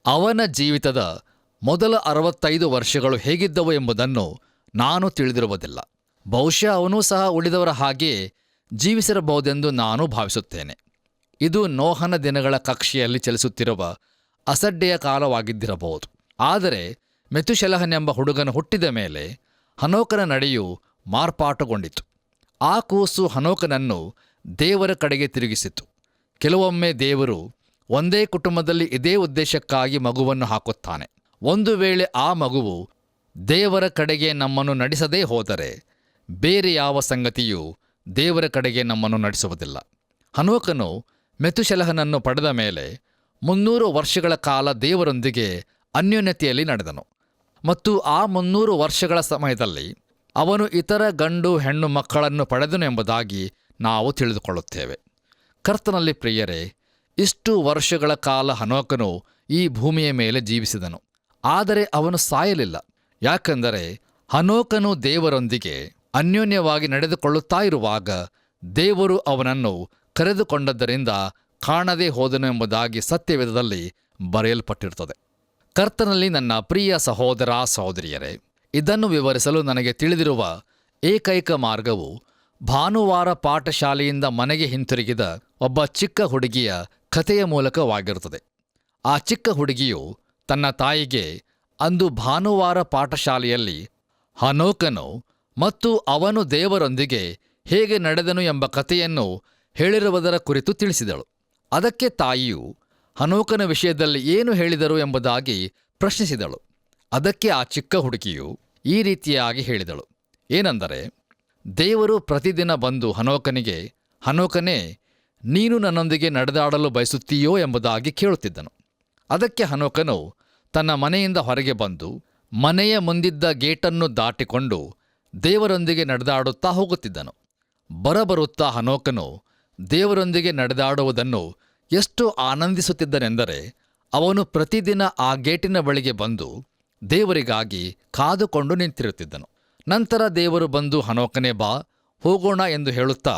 ಅವನ ಜೀವಿತದ ಮೊದಲ 65 ವರ್ಷಗಳು ಹೇಗಿದ್ದವು ಎಂಬುದನ್ನು ನಾನು ತಿಳಿದಿರುವುದಿಲ್ಲ. ಬಹುಶಃ ಅವನೂ ಸಹ ಉಳಿದವರ ಹಾಗೆಯೇ ಜೀವಿಸಿರಬಹುದೆಂದು ನಾನು ಭಾವಿಸುತ್ತೇನೆ. ಇದು ನೋಹನ ದಿನಗಳ ಕಕ್ಷೆಯಲ್ಲಿ ಚಲಿಸುತ್ತಿರುವ ಅಸಡ್ಡೆಯ ಕಾಲವಾಗಿದ್ದಿರಬಹುದು. ಆದರೆ ಮೆತುಶೆಲಹನೆಂಬ ಹುಡುಗನು ಹುಟ್ಟಿದ ಮೇಲೆ ಹನೋಕನ ನಡೆಯು ಮಾರ್ಪಾಟುಗೊಂಡಿತು. ಆ ಕೂಸು ಹನೋಕನನ್ನು ದೇವರ ಕಡೆಗೆ ತಿರುಗಿಸಿತು. ಕೆಲವೊಮ್ಮೆ ದೇವರು ಒಂದೇ ಕುಟುಂಬದಲ್ಲಿ ಇದೇ ಉದ್ದೇಶಕ್ಕಾಗಿ ಮಗುವನ್ನು ಹಾಕುತ್ತಾನೆ. ಒಂದು ವೇಳೆ ಆ ಮಗುವು ದೇವರ ಕಡೆಗೆ ನಮ್ಮನ್ನು ನಡೆಸದೇ ಹೋದರೆ ಬೇರೆ ಯಾವ ಸಂಗತಿಯೂ ದೇವರ ಕಡೆಗೆ ನಮ್ಮನ್ನು ನಡೆಸುವುದಿಲ್ಲ. ಹನೋಕನು ಮೆತುಶೆಲಹನನ್ನು ಪಡೆದ ಮೇಲೆ 300 ವರ್ಷಗಳ ಕಾಲ ದೇವರೊಂದಿಗೆ ಅನ್ಯೋನ್ಯತೆಯಲ್ಲಿ ನಡೆದನು ಮತ್ತು ಆ 300 ವರ್ಷಗಳ ಸಮಯದಲ್ಲಿ ಅವನು ಇತರ ಗಂಡು ಹೆಣ್ಣು ಮಕ್ಕಳನ್ನು ಪಡೆದನು ಎಂಬುದಾಗಿ ನಾವು ತಿಳಿದುಕೊಳ್ಳುತ್ತೇವೆ. ಕರ್ತನಲ್ಲಿ ಪ್ರಿಯರೇ, ಇಷ್ಟು ವರ್ಷಗಳ ಕಾಲ ಹನೋಕನು ಈ ಭೂಮಿಯ ಮೇಲೆ ಜೀವಿಸಿದನು. ಆದರೆ ಅವನು ಸಾಯಲಿಲ್ಲ. ಯಾಕೆಂದರೆ ಹನೋಕನು ದೇವರೊಂದಿಗೆ ಅನ್ಯೋನ್ಯವಾಗಿ ನಡೆದುಕೊಳ್ಳುತ್ತಾ ಇರುವಾಗ ದೇವರು ಅವನನ್ನು ಕರೆದುಕೊಂಡದ್ದರಿಂದ ಕಾಣದೇ ಹೋದನು ಎಂಬುದಾಗಿ ಸತ್ಯವೇದದಲ್ಲಿ ಬರೆಯಲ್ಪಟ್ಟಿರುತ್ತದೆ. ಕರ್ತನಲ್ಲಿ ನನ್ನ ಪ್ರಿಯ ಸಹೋದರ ಸಹೋದರಿಯರೇ, ಇದನ್ನು ವಿವರಿಸಲು ನನಗೆ ತಿಳಿದಿರುವ ಏಕೈಕ ಮಾರ್ಗವು ಭಾನುವಾರ ಪಾಠಶಾಲೆಯಿಂದ ಮನೆಗೆ ಹಿಂತಿರುಗಿದ ಒಬ್ಬ ಚಿಕ್ಕ ಹುಡುಗಿಯ ಕಥೆಯ ಮೂಲಕವಾಗಿರುತ್ತದೆ. ಆ ಚಿಕ್ಕ ಹುಡುಗಿಯು ತನ್ನ ತಾಯಿಗೆ ಅಂದು ಭಾನುವಾರ ಪಾಠಶಾಲೆಯಲ್ಲಿ ಹನೋಕನು ಮತ್ತು ಅವನು ದೇವರೊಂದಿಗೆ ಹೇಗೆ ನಡೆದನು ಎಂಬ ಕಥೆಯನ್ನು ಹೇಳಿರುವುದರ ಕುರಿತು ತಿಳಿಸಿದಳು. ಅದಕ್ಕೆ ತಾಯಿಯು ಹನೋಕನ ವಿಷಯದಲ್ಲಿ ಏನು ಹೇಳಿದರು ಎಂಬುದಾಗಿ ಪ್ರಶ್ನಿಸಿದಳು. ಅದಕ್ಕೆ ಆ ಚಿಕ್ಕ ಹುಡುಗಿಯು ಈ ರೀತಿಯಾಗಿ ಹೇಳಿದಳು, ಏನೆಂದರೆ, ದೇವರು ಪ್ರತಿದಿನ ಬಂದು ಹನೋಕನಿಗೆ, ಹನೋಕನೇ, ನೀನು ನನ್ನೊಂದಿಗೆ ನಡೆದಾಡಲು ಬಯಸುತ್ತೀಯೋ ಎಂಬುದಾಗಿ ಕೇಳುತ್ತಿದ್ದನು. ಅದಕ್ಕೆ ಹನೋಕನು ತನ್ನ ಮನೆಯಿಂದ ಹೊರಗೆ ಬಂದು ಮನೆಯ ಮುಂದಿದ್ದ ಗೇಟನ್ನು ದಾಟಿಕೊಂಡು ದೇವರೊಂದಿಗೆ ನಡೆದಾಡುತ್ತಾ ಹೋಗುತ್ತಿದ್ದನು. ಬರಬರುತ್ತಾ ಹನೋಕನು ದೇವರೊಂದಿಗೆ ನಡೆದಾಡುವುದನ್ನು ಎಷ್ಟು ಆನಂದಿಸುತ್ತಿದ್ದನೆಂದರೆ, ಅವನು ಪ್ರತಿದಿನ ಆ ಗೇಟಿನ ಬಳಿಗೆ ಬಂದು ದೇವರಿಗಾಗಿ ಕಾದುಕೊಂಡು ನಿಂತಿರುತ್ತಿದ್ದನು. ನಂತರ ದೇವರು ಬಂದು, ಹನೋಕನೇ ಬಾ, ಹೋಗೋಣ ಎಂದು ಹೇಳುತ್ತಾ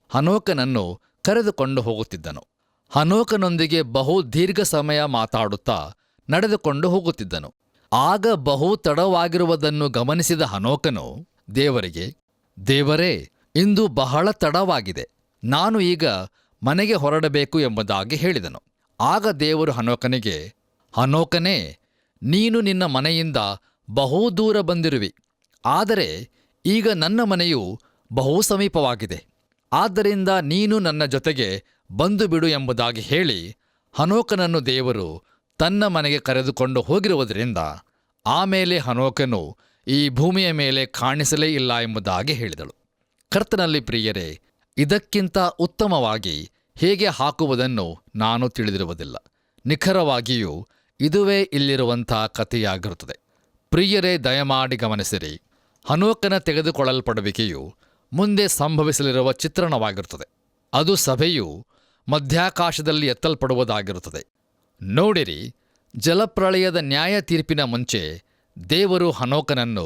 ಹನೋಕನನ್ನು ಕರೆದುಕೊಂಡು ಹೋಗುತ್ತಿದ್ದನು. ಹನೋಕನೊಂದಿಗೆ ಬಹು ದೀರ್ಘ ಸಮಯ ಮಾತಾಡುತ್ತಾ ನಡೆದುಕೊಂಡು ಹೋಗುತ್ತಿದ್ದನು. ಆಗ ಬಹು ತಡವಾಗಿರುವುದನ್ನು ಗಮನಿಸಿದ ಹನೋಕನು ದೇವರಿಗೆ, ದೇವರೇ, ಇಂದು ಬಹಳ ತಡವಾಗಿದೆ, ನಾನು ಈಗ ಮನೆಗೆ ಹೊರಡಬೇಕು ಎಂಬುದಾಗಿ ಹೇಳಿದನು. ಆಗ ದೇವರು ಹನೋಕನಿಗೆ, ಹನೋಕನೇ, ನೀನು ನಿನ್ನ ಮನೆಯಿಂದ ಬಹು ದೂರ ಬಂದಿರುವಿ, ಆದರೆ ಈಗ ನನ್ನ ಮನೆಯು ಬಹು ಸಮೀಪವಾಗಿದೆ, ಆದ್ದರಿಂದ ನೀನು ನನ್ನ ಜೊತೆಗೆ ಬಂದು ಬಿಡು ಎಂಬುದಾಗಿ ಹೇಳಿ ಹನೋಕನನ್ನು ದೇವರು ತನ್ನ ಮನೆಗೆ ಕರೆದುಕೊಂಡು ಹೋಗಿರುವುದರಿಂದ ಆಮೇಲೆ ಹನೋಕನು ಈ ಭೂಮಿಯ ಮೇಲೆ ಕಾಣಿಸಲೇ ಇಲ್ಲ ಎಂಬುದಾಗಿ ಹೇಳಿದಳು. ಕರ್ತನಲ್ಲಿ ಪ್ರಿಯರೇ, ಇದಕ್ಕಿಂತ ಉತ್ತಮವಾಗಿ ಹೇಗೆ ಹಾಕುವುದನ್ನು ನಾನು ತಿಳಿದಿರುವುದಿಲ್ಲ. ನಿಖರವಾಗಿಯೂ ಇದುವೇ ಇಲ್ಲಿರುವಂಥ ಕಥೆಯಾಗಿರುತ್ತದೆ. ಪ್ರಿಯರೇ, ದಯಮಾಡಿ ಗಮನಿಸಿರಿ, ಹನೋಕನ ತೆಗೆದುಕೊಳ್ಳಲ್ಪಡುವಿಕೆಯು ಮುಂದೆ ಸಂಭವಿಸಲಿರುವ ಚಿತ್ರಣವಾಗಿರುತ್ತದೆ. ಅದು ಸಭೆಯು ಮಧ್ಯಾಕಾಶದಲ್ಲಿ ಎತ್ತಲ್ಪಡುವುದಾಗಿರುತ್ತದೆ. ನೋಡಿರಿ, ಜಲಪ್ರಳಯದ ನ್ಯಾಯ ತೀರ್ಪಿನ ಮುಂಚೆ ದೇವರು ಹನೋಕನನ್ನು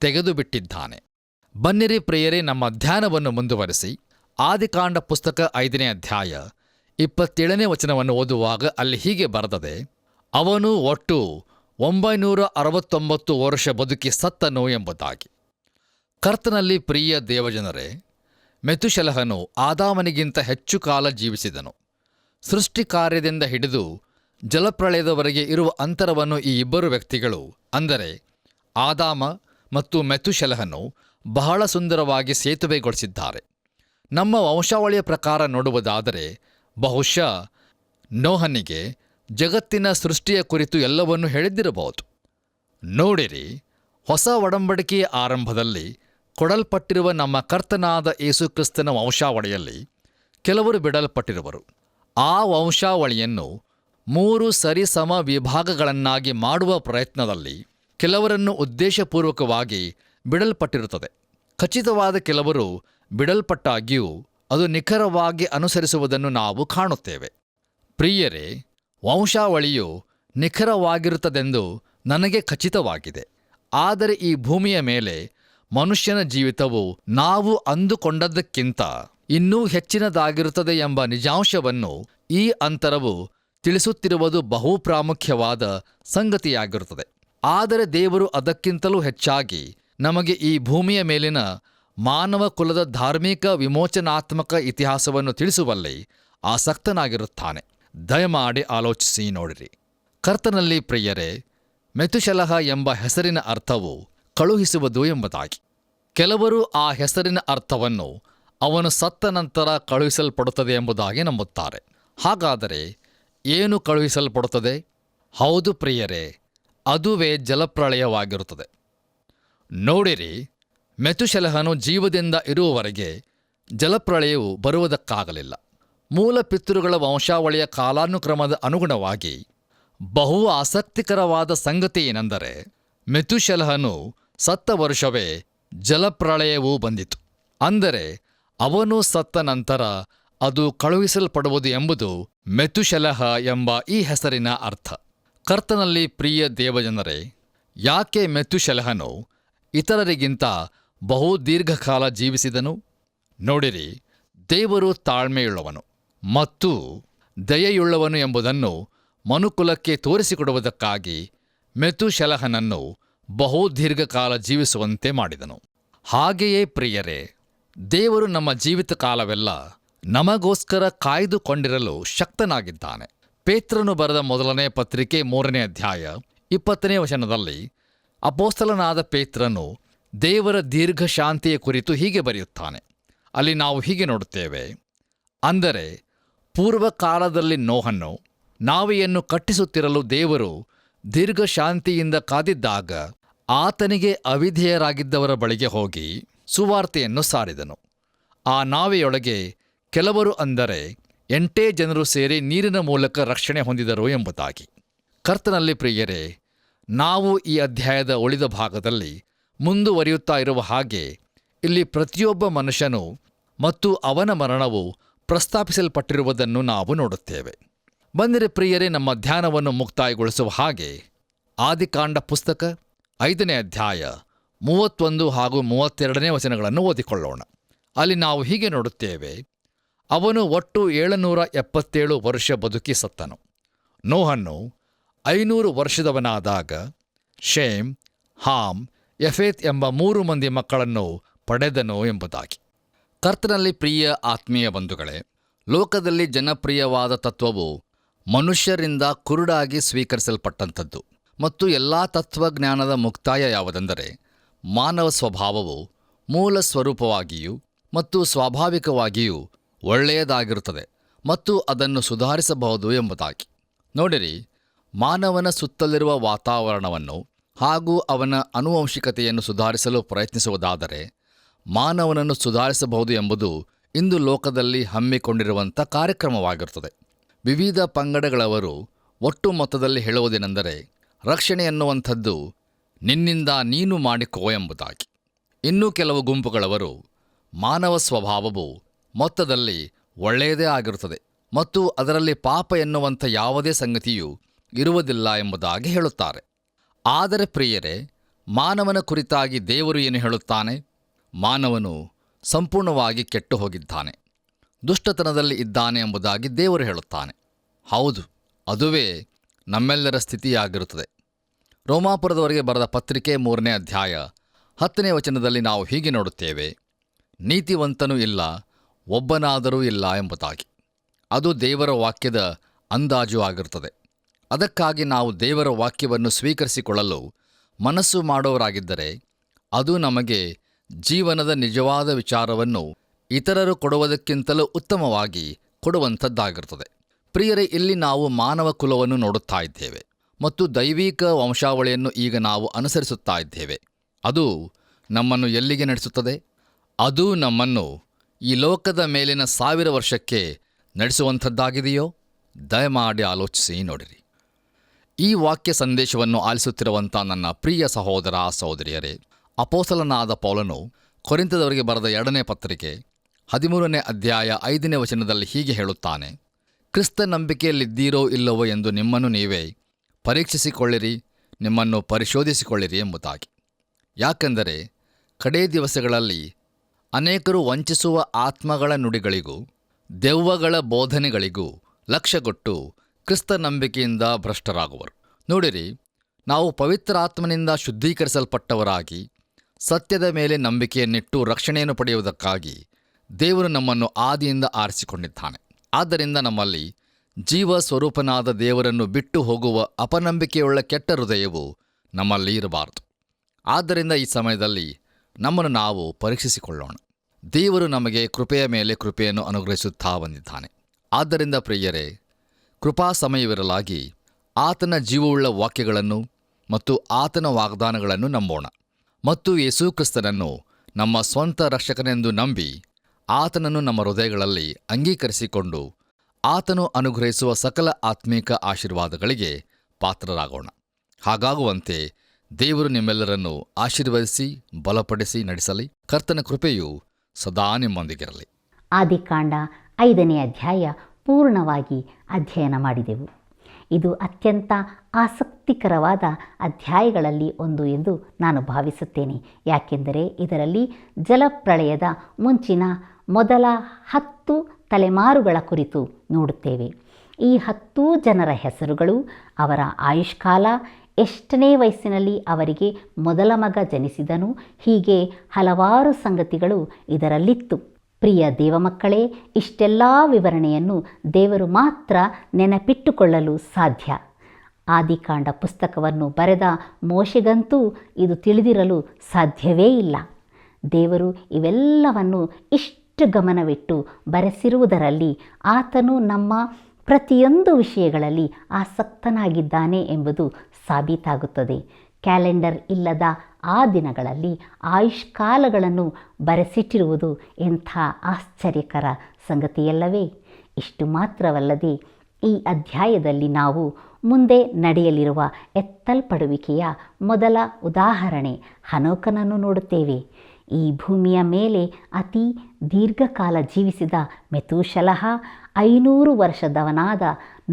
ತೆಗೆದುಬಿಟ್ಟಿದ್ದಾನೆ. ಬನ್ನಿರಿ ಪ್ರಿಯರೇ, ನಮ್ಮ ಧ್ಯಾನವನ್ನು ಮುಂದುವರೆಸಿ ಆದಿಕಾಂಡ ಪುಸ್ತಕ 5ನೇ ಅಧ್ಯಾಯ 27ನೇ ವಚನವನ್ನು ಓದುವಾಗ ಅಲ್ಲಿ ಹೀಗೆ ಬರೆದದೆ, ಅವನು ಒಟ್ಟು 969 ವರ್ಷ ಬದುಕಿ ಸತ್ತನು ಎಂಬುದಾಗಿ. ಕರ್ತನಲ್ಲಿ ಪ್ರಿಯ ದೇವಜನರೇ, ಮೆತುಶೆಲಹನು ಆದಾಮನಿಗಿಂತ ಹೆಚ್ಚು ಕಾಲ ಜೀವಿಸಿದನು. ಸೃಷ್ಟಿ ಕಾರ್ಯದಿಂದ ಹಿಡಿದು ಜಲಪ್ರಳಯದವರೆಗೆ ಇರುವ ಅಂತರವನ್ನು ಈ ಇಬ್ಬರು ವ್ಯಕ್ತಿಗಳು, ಅಂದರೆ ಆದಾಮ ಮತ್ತು ಮೆತುಶೆಲಹನು, ಬಹಳ ಸುಂದರವಾಗಿ ಸೇತುವೆಗೊಳಿಸಿದ್ದಾರೆ. ನಮ್ಮ ವಂಶಾವಳಿಯ ಪ್ರಕಾರ ನೋಡುವುದಾದರೆ ಬಹುಶಃ ನೋಹನಿಗೆ ಜಗತ್ತಿನ ಸೃಷ್ಟಿಯ ಕುರಿತು ಎಲ್ಲವನ್ನೂ ಹೇಳಿದ್ದಿರಬಹುದು. ನೋಡಿರಿ, ಹೊಸ ಒಡಂಬಡಿಕೆಯ ಆರಂಭದಲ್ಲಿ ಕೊಡಲ್ಪಟ್ಟಿರುವ ನಮ್ಮ ಕರ್ತನಾದ ಯೇಸುಕ್ರಿಸ್ತನ ವಂಶಾವಳಿಯಲ್ಲಿ ಕೆಲವರು ಬಿಡಲ್ಪಟ್ಟಿರುವರು. ಆ ವಂಶಾವಳಿಯನ್ನು 3 ಸರಿಸಮ ವಿಭಾಗಗಳನ್ನಾಗಿ ಮಾಡುವ ಪ್ರಯತ್ನದಲ್ಲಿ ಕೆಲವರನ್ನು ಉದ್ದೇಶಪೂರ್ವಕವಾಗಿ ಬಿಡಲ್ಪಟ್ಟಿರುತ್ತದೆ. ಖಚಿತವಾದ ಕೆಲವರು ಬಿಡಲ್ಪಟ್ಟಾಗ್ಯೂ ಅದು ನಿಖರವಾಗಿ ಅನುಸರಿಸುವುದನ್ನು ನಾವು ಕಾಣುತ್ತೇವೆ. ಪ್ರಿಯರೇ, ವಂಶಾವಳಿಯು ನಿಖರವಾಗಿರುತ್ತದೆಂದು ನನಗೆ ಖಚಿತವಾಗಿದೆ. ಆದರೆ ಈ ಭೂಮಿಯ ಮೇಲೆ ಮನುಷ್ಯನ ಜೀವಿತವು ನಾವು ಅಂದುಕೊಂಡದ್ದಕ್ಕಿಂತ ಇನ್ನೂ ಹೆಚ್ಚಿನದಾಗಿರುತ್ತದೆ ಎಂಬ ನಿಜಾಂಶವನ್ನು ಈ ಅಂತರವು ತಿಳಿಸುತ್ತಿರುವುದು ಬಹು ಪ್ರಾಮುಖ್ಯವಾದ ಸಂಗತಿಯಾಗಿರುತ್ತದೆ. ಆದರೆ ದೇವರು ಅದಕ್ಕಿಂತಲೂ ಹೆಚ್ಚಾಗಿ ನಮಗೆ ಈ ಭೂಮಿಯ ಮೇಲಿನ ಮಾನವ ಕುಲದ ಧಾರ್ಮಿಕ ವಿಮೋಚನಾತ್ಮಕ ಇತಿಹಾಸವನ್ನು ತಿಳಿಸುವಲ್ಲಿ ಆಸಕ್ತನಾಗಿರುತ್ತಾನೆ. ದಯಮಾಡಿ ಆಲೋಚಿಸಿ ನೋಡಿರಿ. ಕರ್ತನಲ್ಲಿ ಪ್ರಿಯರೇ, ಮೆತುಶೆಲಹ ಎಂಬ ಹೆಸರಿನ ಅರ್ಥವು ಕಳುಹಿಸುವುದು ಎಂಬುದಾಗಿ. ಕೆಲವರು ಆ ಹೆಸರಿನ ಅರ್ಥವನ್ನು ಅವನು ಸತ್ತ ನಂತರ ಕಳುಹಿಸಲ್ಪಡುತ್ತದೆ ಎಂಬುದಾಗಿ ನಂಬುತ್ತಾರೆ. ಹಾಗಾದರೆ ಏನು ಕಳುಹಿಸಲ್ಪಡುತ್ತದೆ? ಹೌದು ಪ್ರಿಯರೇ, ಅದುವೇ ಜಲಪ್ರಳಯವಾಗಿರುತ್ತದೆ. ನೋಡಿರಿ, ಮೆತುಶೆಲಹನು ಜೀವದಿಂದ ಇರುವವರೆಗೆ ಜಲಪ್ರಳಯವು ಬರುವುದಕ್ಕಾಗಲಿಲ್ಲ. ಮೂಲ ಪಿತೃಗಳ ವಂಶಾವಳಿಯ ಕಾಲಾನುಕ್ರಮದ ಅನುಗುಣವಾಗಿ ಬಹು ಆಸಕ್ತಿಕರವಾದ ಸಂಗತಿ ಏನೆಂದರೆ, ಮೆತುಶೆಲಹನು ಸತ್ತ ವರ್ಷವೇ ಜಲಪ್ರಳಯವೂ ಬಂದಿತು. ಅಂದರೆ ಅವನು ಸತ್ತ ನಂತರ ಅದು ಕಳುಹಿಸಲ್ಪಡುವುದು ಎಂಬುದು ಮೆತುಶೆಲಹ ಎಂಬ ಈ ಹೆಸರಿನ ಅರ್ಥ. ಕರ್ತನಲ್ಲಿ ಪ್ರಿಯ ದೇವಜನರೇ, ಯಾಕೆ ಮೆತುಶೆಲಹನು ಇತರರಿಗಿಂತ ಬಹು ದೀರ್ಘಕಾಲ ಜೀವಿಸಿದನು. ನೋಡಿರಿ, ದೇವರು ತಾಳ್ಮೆಯುಳ್ಳವನು ಮತ್ತು ದಯೆಯುಳ್ಳವನು ಎಂಬುದನ್ನು ಮನುಕುಲಕ್ಕೆ ತೋರಿಸಿಕೊಡುವುದಕ್ಕಾಗಿ ಮೆತುಶೆಲಹನನ್ನು ಬಹು ದೀರ್ಘಕಾಲ ಜೀವಿಸುವಂತೆ ಮಾಡಿದನು. ಹಾಗೆಯೇ ಪ್ರಿಯರೇ, ದೇವರು ನಮ್ಮ ಜೀವಿತ ಕಾಲವೆಲ್ಲ ನಮಗೋಸ್ಕರ ಕಾಯ್ದುಕೊಂಡಿರಲು ಶಕ್ತನಾಗಿದ್ದಾನೆ. ಪೇತ್ರನು ಬರೆದ ಮೊದಲನೇ ಪತ್ರಿಕೆ 3ನೇ ಅಧ್ಯಾಯ 20ನೇ ವಚನದಲ್ಲಿ ಅಪೊಸ್ತಲನಾದ ಪೇತ್ರನು ದೇವರ ದೀರ್ಘ ಶಾಂತಿಯ ಕುರಿತು ಹೀಗೆ ಬರೆಯುತ್ತಾನೆ. ಅಲ್ಲಿ ನಾವು ಹೀಗೆ ನೋಡುತ್ತೇವೆ: ಅಂದರೆ ಪೂರ್ವಕಾಲದಲ್ಲಿ ನೋಹನು ನಾವೆಯನ್ನು ಕಟ್ಟಿಸುತ್ತಿರಲು ದೇವರು ದೀರ್ಘ ಶಾಂತಿಯಿಂದ ಕಾದಿದ್ದಾಗ ಆತನಿಗೆ ಅವಿಧೇಯರಾಗಿದ್ದವರ ಬಳಿಗೆ ಹೋಗಿ ಸುವಾರ್ತೆಯನ್ನು ಸಾರಿದನು. ಆ ನಾವೆಯೊಳಗೆ ಕೆಲವರು, ಅಂದರೆ 8 ಜನರು ಸೇರಿ ನೀರಿನ ಮೂಲಕ ರಕ್ಷಣೆ ಹೊಂದಿದರು ಎಂಬುದಾಗಿ. ಕರ್ತನಲ್ಲಿ ಪ್ರಿಯರೇ, ನಾವು ಈ ಅಧ್ಯಾಯದ ಉಳಿದ ಭಾಗದಲ್ಲಿ ಮುಂದುವರಿಯುತ್ತಾ ಇರುವ ಹಾಗೆ ಇಲ್ಲಿ ಪ್ರತಿಯೊಬ್ಬ ಮನುಷ್ಯನು ಮತ್ತು ಅವನ ಮರಣವು ಪ್ರಸ್ತಾಪಿಸಲ್ಪಟ್ಟಿರುವುದನ್ನು ನಾವು ನೋಡುತ್ತೇವೆ. ಬಂದಿರೆ ಪ್ರಿಯರೇ, ನಮ್ಮ ಧ್ಯಾನವನ್ನು ಮುಕ್ತಾಯಗೊಳಿಸುವ ಹಾಗೆ ಆದಿಕಾಂಡ ಪುಸ್ತಕ 5ನೇ ಅಧ್ಯಾಯ 31 ಹಾಗೂ 32ನೇ ವಚನಗಳನ್ನು ಓದಿಕೊಳ್ಳೋಣ. ಅಲ್ಲಿ ನಾವು ಹೀಗೆ ನೋಡುತ್ತೇವೆ: ಅವನು ಒಟ್ಟು 777 ವರ್ಷ ಬದುಕಿ ಸತ್ತನು. ನೋಹನು 500 ವರ್ಷದವನಾದಾಗ ಶೇಮ್, ಹಾಮ್, ಯಫೇತ್ ಎಂಬ 3 ಮಂದಿ ಮಕ್ಕಳನ್ನು ಪಡೆದನು ಎಂಬುದಾಗಿ. ಕರ್ತನಲ್ಲಿ ಪ್ರಿಯ ಆತ್ಮೀಯ ಬಂಧುಗಳೇ, ಲೋಕದಲ್ಲಿ ಜನಪ್ರಿಯವಾದ ತತ್ವವು ಮನುಷ್ಯರಿಂದ ಕುರುಡಾಗಿ ಸ್ವೀಕರಿಸಲ್ಪಟ್ಟಂಥದ್ದು. ಮತ್ತು ಎಲ್ಲ ತತ್ವಜ್ಞಾನದ ಮುಕ್ತಾಯ ಯಾವುದೆಂದರೆ, ಮಾನವ ಸ್ವಭಾವವು ಮೂಲ ಸ್ವರೂಪವಾಗಿಯೂ ಮತ್ತು ಸ್ವಾಭಾವಿಕವಾಗಿಯೂ ಒಳ್ಳೆಯದಾಗಿರುತ್ತದೆ ಮತ್ತು ಅದನ್ನು ಸುಧಾರಿಸಬಹುದು ಎಂಬುದಾಗಿ. ನೋಡಿರಿ, ಮಾನವನ ಸುತ್ತಲಿರುವ ವಾತಾವರಣವನ್ನು ಹಾಗೂ ಅವನ ಆನುವಂಶಿಕತೆಯನ್ನು ಸುಧಾರಿಸಲು ಪ್ರಯತ್ನಿಸುವುದಾದರೆ ಮಾನವನನ್ನು ಸುಧಾರಿಸಬಹುದು ಎಂಬುದು ಇಂದು ಲೋಕದಲ್ಲಿ ಹಮ್ಮಿಕೊಂಡಿರುವಂಥ ಕಾರ್ಯಕ್ರಮವಾಗಿರುತ್ತದೆ. ವಿವಿಧ ಪಂಗಡಗಳವರು ಒಟ್ಟು ಮೊತ್ತದಲ್ಲಿ ಹೇಳುವುದೇನೆಂದರೆ, ರಕ್ಷಣೆ ಎನ್ನುವಂಥದ್ದು ನಿನ್ನಿಂದ ನೀನು ಮಾಡಿಕೋ ಎಂಬುದಾಗಿ. ಇನ್ನೂ ಕೆಲವು ಗುಂಪುಗಳವರು ಮಾನವ ಸ್ವಭಾವವು ಮೊತ್ತದಲ್ಲಿ ಒಳ್ಳೆಯದೇ ಆಗಿರುತ್ತದೆ ಮತ್ತು ಅದರಲ್ಲಿ ಪಾಪ ಎನ್ನುವಂಥ ಯಾವುದೇ ಸಂಗತಿಯೂ ಇರುವುದಿಲ್ಲ ಎಂಬುದಾಗಿ ಹೇಳುತ್ತಾರೆ. ಆದರೆ ಪ್ರಿಯರೇ, ಮಾನವನ ಕುರಿತಾಗಿ ದೇವರು ಏನು ಹೇಳುತ್ತಾನೆ? ಮಾನವನು ಸಂಪೂರ್ಣವಾಗಿ ಕೆಟ್ಟು ಹೋಗಿದ್ದಾನೆ, ದುಷ್ಟತನದಲ್ಲಿ ಇದ್ದಾನೆ ಎಂಬುದಾಗಿ ದೇವರು ಹೇಳುತ್ತಾನೆ. ಹೌದು, ಅದುವೇ ನಮ್ಮೆಲ್ಲರ ಸ್ಥಿತಿಯಾಗಿರುತ್ತದೆ. ರೋಮಾಪುರದವರೆಗೆ ಬರೆದ ಪತ್ರಿಕೆ 3ನೇ ಅಧ್ಯಾಯ 10ನೇ ವಚನದಲ್ಲಿ ನಾವು ಹೀಗೆ ನೋಡುತ್ತೇವೆ: ನೀತಿವಂತನೂ ಇಲ್ಲ, ಒಬ್ಬನಾದರೂ ಇಲ್ಲ ಎಂಬುದಾಗಿ. ಅದು ದೇವರ ವಾಕ್ಯದ ಅಂದಾಜು ಆಗಿರುತ್ತದೆ. ಅದಕ್ಕಾಗಿ ನಾವು ದೇವರ ವಾಕ್ಯವನ್ನು ಸ್ವೀಕರಿಸಿಕೊಳ್ಳಲು ಮನಸ್ಸು ಮಾಡೋರಾಗಿದ್ದರೆ ಅದು ನಮಗೆ ಜೀವನದ ನಿಜವಾದ ವಿಚಾರವನ್ನು ಇತರರು ಕೊಡುವುದಕ್ಕಿಂತಲೂ ಉತ್ತಮವಾಗಿ ಕೊಡುವಂಥದ್ದಾಗಿರುತ್ತದೆ. ಪ್ರಿಯರೇ, ಇಲ್ಲಿ ನಾವು ಮಾನವ ಕುಲವನ್ನು ನೋಡುತ್ತಾ ಇದ್ದೇವೆ ಮತ್ತು ದೈವಿಕ ವಂಶಾವಳಿಯನ್ನು ಈಗ ನಾವು ಅನುಸರಿಸುತ್ತಾ ಇದ್ದೇವೆ. ಅದು ನಮ್ಮನ್ನು ಎಲ್ಲಿಗೆ ನಡೆಸುತ್ತದೆ? ಅದು ನಮ್ಮನ್ನು ಈ ಲೋಕದ ಮೇಲಿನ 1000 ವರ್ಷಕ್ಕೆ ನಡೆಸುವಂಥದ್ದಾಗಿದೆಯೋ? ದಯಮಾಡಿ ಆಲೋಚಿಸಿ ನೋಡಿರಿ. ಈ ವಾಕ್ಯ ಸಂದೇಶವನ್ನು ಆಲಿಸುತ್ತಿರುವಂಥ ನನ್ನ ಪ್ರಿಯ ಸಹೋದರ ಸಹೋದರಿಯರೇ, ಅಪೊಸ್ತಲನಾದ ಪೌಲನು ಕೊರಿಂಥದವರಿಗೆ ಬರೆದ 2ನೇ ಪತ್ರಿಕೆ 13ನೇ ಅಧ್ಯಾಯ 5ನೇ ವಚನದಲ್ಲಿ ಹೀಗೆ ಹೇಳುತ್ತಾನೆ: ಕ್ರಿಸ್ತ ನಂಬಿಕೆಯಲ್ಲಿದ್ದೀರೋ ಇಲ್ಲವೋ ಎಂದು ನಿಮ್ಮನ್ನು ನೀವೇ ಪರೀಕ್ಷಿಸಿಕೊಳ್ಳಿರಿ, ನಿಮ್ಮನ್ನು ಪರಿಶೋಧಿಸಿಕೊಳ್ಳಿರಿ ಎಂಬುದಾಗಿ. ಯಾಕೆಂದರೆ ಕಡೇ ದಿವಸಗಳಲ್ಲಿ ಅನೇಕರು ವಂಚಿಸುವ ಆತ್ಮಗಳ ನುಡಿಗಳಿಗೂ ದೆವ್ವಗಳ ಬೋಧನೆಗಳಿಗೂ ಲಕ್ಷ್ಯಗೊಟ್ಟು ಕ್ರಿಸ್ತ ನಂಬಿಕೆಯಿಂದ ಭ್ರಷ್ಟರಾಗುವರು. ನೋಡಿರಿ, ನಾವು ಪವಿತ್ರಾತ್ಮನಿಂದ ಶುದ್ಧೀಕರಿಸಲ್ಪಟ್ಟವರಾಗಿ ಸತ್ಯದ ಮೇಲೆ ನಂಬಿಕೆಯನ್ನಿಟ್ಟು ರಕ್ಷಣೆಯನ್ನು ಪಡೆಯುವುದಕ್ಕಾಗಿ ದೇವರು ನಮ್ಮನ್ನು ಆದಿಯಿಂದ ಆರಿಸಿಕೊಂಡಿದ್ದಾನೆ. ಆದ್ದರಿಂದ ನಮ್ಮಲ್ಲಿ ಜೀವ ಸ್ವರೂಪನಾದ ದೇವರನ್ನು ಬಿಟ್ಟು ಹೋಗುವ ಅಪನಂಬಿಕೆಯುಳ್ಳ ಕೆಟ್ಟ ಹೃದಯವು ನಮ್ಮಲ್ಲಿ ಇರಬಾರದು. ಆದ್ದರಿಂದ ಈ ಸಮಯದಲ್ಲಿ ನಮ್ಮನ್ನು ನಾವು ಪರೀಕ್ಷಿಸಿಕೊಳ್ಳೋಣ. ದೇವರು ನಮಗೆ ಕೃಪೆಯ ಮೇಲೆ ಕೃಪೆಯನ್ನು ಅನುಗ್ರಹಿಸುತ್ತಾ ಬಂದಿದ್ದಾನೆ. ಆದ್ದರಿಂದ ಪ್ರಿಯರೇ, ಕೃಪಾ ಸಮಯವಿರಲಾಗಿ ಆತನ ಜೀವವುಳ್ಳ ವಾಕ್ಯಗಳನ್ನು ಮತ್ತು ಆತನ ವಾಗ್ದಾನಗಳನ್ನು ನಂಬೋಣ ಮತ್ತು ಯೇಸು ಕ್ರಿಸ್ತನನ್ನು ನಮ್ಮ ಸ್ವಂತ ರಕ್ಷಕನೆಂದು ನಂಬಿ ಆತನನ್ನು ನಮ್ಮ ಹೃದಯಗಳಲ್ಲಿ ಅಂಗೀಕರಿಸಿಕೊಂಡು ಆತನು ಅನುಗ್ರಹಿಸುವ ಸಕಲ ಆತ್ಮೀಕ ಆಶೀರ್ವಾದಗಳಿಗೆ ಪಾತ್ರರಾಗೋಣ. ಹಾಗಾಗುವಂತೆ ದೇವರು ನಿಮ್ಮೆಲ್ಲರನ್ನು ಆಶೀರ್ವದಿಸಿ ಬಲಪಡಿಸಿ ನಡೆಸಲಿ. ಕರ್ತನ ಕೃಪೆಯು ಸದಾ ನಿಮ್ಮೊಂದಿಗಿರಲಿ. ಆದಿಕಾಂಡ 5ನೇ ಅಧ್ಯಾಯ ಪೂರ್ಣವಾಗಿ ಅಧ್ಯಯನ ಮಾಡಿದೆವು. ಇದು ಅತ್ಯಂತ ಆಸಕ್ತಿಕರವಾದ ಅಧ್ಯಾಯಗಳಲ್ಲಿ ಒಂದು ಎಂದು ನಾನು ಭಾವಿಸುತ್ತೇನೆ. ಯಾಕೆಂದರೆ ಇದರಲ್ಲಿ ಜಲಪ್ರಳಯದ ಮುಂಚಿನ ಮೊದಲ 10 ತಲೆಮಾರುಗಳ ಕುರಿತು ನೋಡುತ್ತೇವೆ. ಈ 10 ಜನರ ಹೆಸರುಗಳು, ಅವರ ಆಯುಷ್ಕಾಲ, ಎಷ್ಟನೇ ವಯಸ್ಸಿನಲ್ಲಿ ಅವರಿಗೆ ಮೊದಲ ಮಗ ಜನಿಸಿದನು, ಹೀಗೆ ಹಲವಾರು ಸಂಗತಿಗಳು ಇದರಲ್ಲಿತ್ತು. ಪ್ರಿಯ ದೇವಮಕ್ಕಳೇ, ಇಷ್ಟೆಲ್ಲ ವಿವರಣೆಯನ್ನು ದೇವರು ಮಾತ್ರ ನೆನಪಿಟ್ಟುಕೊಳ್ಳಲು ಸಾಧ್ಯ. ಆದಿಕಾಂಡ ಪುಸ್ತಕವನ್ನು ಬರೆದ ಮೋಶೆಗಂತೂ ಇದು ತಿಳಿದಿರಲು ಸಾಧ್ಯವೇ ಇಲ್ಲ. ದೇವರು ಇವೆಲ್ಲವನ್ನು ಇಷ್ಟು ಗಮನವಿಟ್ಟು ಬರೆಸಿರುವುದರಲ್ಲಿ ಆತನು ನಮ್ಮ ಪ್ರತಿಯೊಂದು ವಿಷಯಗಳಲ್ಲಿ ಆಸಕ್ತನಾಗಿದ್ದಾನೆ ಎಂಬುದು ಸಾಬೀತಾಗುತ್ತದೆ. ಕ್ಯಾಲೆಂಡರ್ ಇಲ್ಲದ ಆ ದಿನಗಳಲ್ಲಿ ಆಯುಷ್ಕಾಲಗಳನ್ನು ಬರೆಸಿಟ್ಟಿರುವುದು ಎಂಥ ಆಶ್ಚರ್ಯಕರ ಸಂಗತಿಯಲ್ಲವೇ? ಇಷ್ಟು ಮಾತ್ರವಲ್ಲದೆ ಈ ಅಧ್ಯಾಯದಲ್ಲಿ ನಾವು ಮುಂದೆ ನಡೆಯಲಿರುವ ಎತ್ತಲ್ಪಡುವಿಕೆಯ ಮೊದಲ ಉದಾಹರಣೆ ಹನೋಕನನ್ನು ನೋಡುತ್ತೇವೆ. ಈ ಭೂಮಿಯ ಮೇಲೆ ಅತಿ ದೀರ್ಘಕಾಲ ಜೀವಿಸಿದ ಮೆತೂಷಲಹ 500 ವರ್ಷದವನಾದ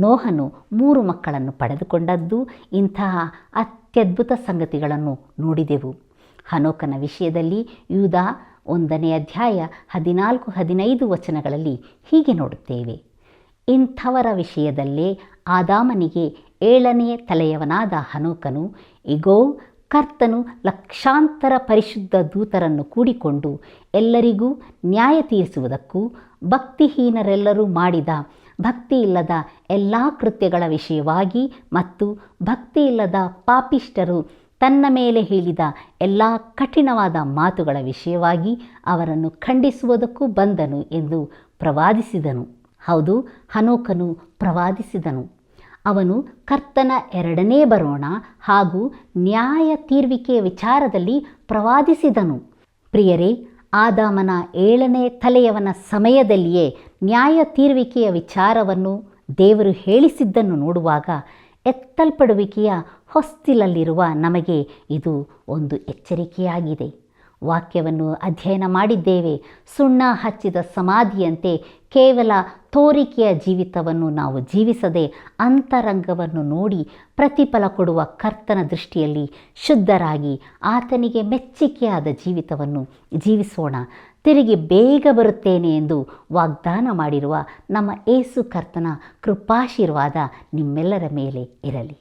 ನೋಹನು 3 ಮಕ್ಕಳನ್ನು ಪಡೆದುಕೊಂಡದ್ದು, ಇಂತಹ ಅತ್ಯದ್ಭುತ ಸಂಗತಿಗಳನ್ನು ನೋಡಿದೆವು. ಹನೋಕನ ವಿಷಯದಲ್ಲಿ ಯೂದ 1ನೇ ಅಧ್ಯಾಯ 14-15 ವಚನಗಳಲ್ಲಿ ಹೀಗೆ ನೋಡುತ್ತೇವೆ. ಇಂಥವರ ವಿಷಯದಲ್ಲೇ ಆದಾಮನಿಗೆ 7ನೇ ತಲೆಯವನಾದ ಹನೋಕನು, ಇಗೋ, ಕರ್ತನು ಲಕ್ಷಾಂತರ ಪರಿಶುದ್ಧ ದೂತರನ್ನು ಕೂಡಿಕೊಂಡು ಎಲ್ಲರಿಗೂ ನ್ಯಾಯ ತೀರಿಸುವುದಕ್ಕೂ ಭಕ್ತಿಹೀನರೆಲ್ಲರೂ ಮಾಡಿದ ಭಕ್ತಿಯಿಲ್ಲದ ಎಲ್ಲ ಕೃತ್ಯಗಳ ವಿಷಯವಾಗಿ ಮತ್ತು ಭಕ್ತಿಯಿಲ್ಲದ ಪಾಪಿಷ್ಠರು ತನ್ನ ಮೇಲೆ ಹೇಳಿದ ಎಲ್ಲ ಕಠಿಣವಾದ ಮಾತುಗಳ ವಿಷಯವಾಗಿ ಅವರನ್ನು ಖಂಡಿಸುವುದಕ್ಕೂ ಬಂದನು ಎಂದು ಪ್ರವಾದಿಸಿದನು. ಹೌದು, ಹನೋಕನು ಪ್ರವಾದಿಸಿದನು. ಅವನು ಕರ್ತನ 2ನೇ ಬರೋಣ ಹಾಗೂ ನ್ಯಾಯ ತೀರ್ವಿಕೆಯ ವಿಚಾರದಲ್ಲಿ ಪ್ರವಾದಿಸಿದನು. ಪ್ರಿಯರೇ, ಆದಾಮನ 7ನೇ ತಲೆಯವನ ಸಮಯದಲ್ಲಿಯೇ ನ್ಯಾಯ ತೀರ್ವಿಕೆಯ ವಿಚಾರವನ್ನು ದೇವರು ಹೇಳಿಸಿದ್ದನ್ನು ನೋಡುವಾಗ ಎತ್ತಲ್ಪಡುವಿಕೆಯ ಹೊಸ್ತಿಲಲ್ಲಿರುವ ನಮಗೆ ಇದು ಒಂದು ಎಚ್ಚರಿಕೆಯಾಗಿದೆ. ವಾಕ್ಯವನ್ನು ಅಧ್ಯಯನ ಮಾಡಿದ್ದೇವೆ. ಸುಣ್ಣ ಹಚ್ಚಿದ ಸಮಾಧಿಯಂತೆ ಕೇವಲ ತೋರಿಕೆಯ ಜೀವಿತವನ್ನು ನಾವು ಜೀವಿಸದೆ ಅಂತರಂಗವನ್ನು ನೋಡಿ ಪ್ರತಿಫಲ ಕೊಡುವ ಕರ್ತನ ದೃಷ್ಟಿಯಲ್ಲಿ ಶುದ್ಧರಾಗಿ ಆತನಿಗೆ ಮೆಚ್ಚಿಕೆಯಾದ ಜೀವಿತವನ್ನು ಜೀವಿಸೋಣ. ತಿರುಗಿ ಬೇಗ ಬರುತ್ತೇನೆ ಎಂದು ವಾಗ್ದಾನ ಮಾಡಿರುವ ನಮ್ಮ ಯೇಸು ಕರ್ತನ ಕೃಪಾಶೀರ್ವಾದ ನಿಮ್ಮೆಲ್ಲರ ಮೇಲೆ ಇರಲಿ.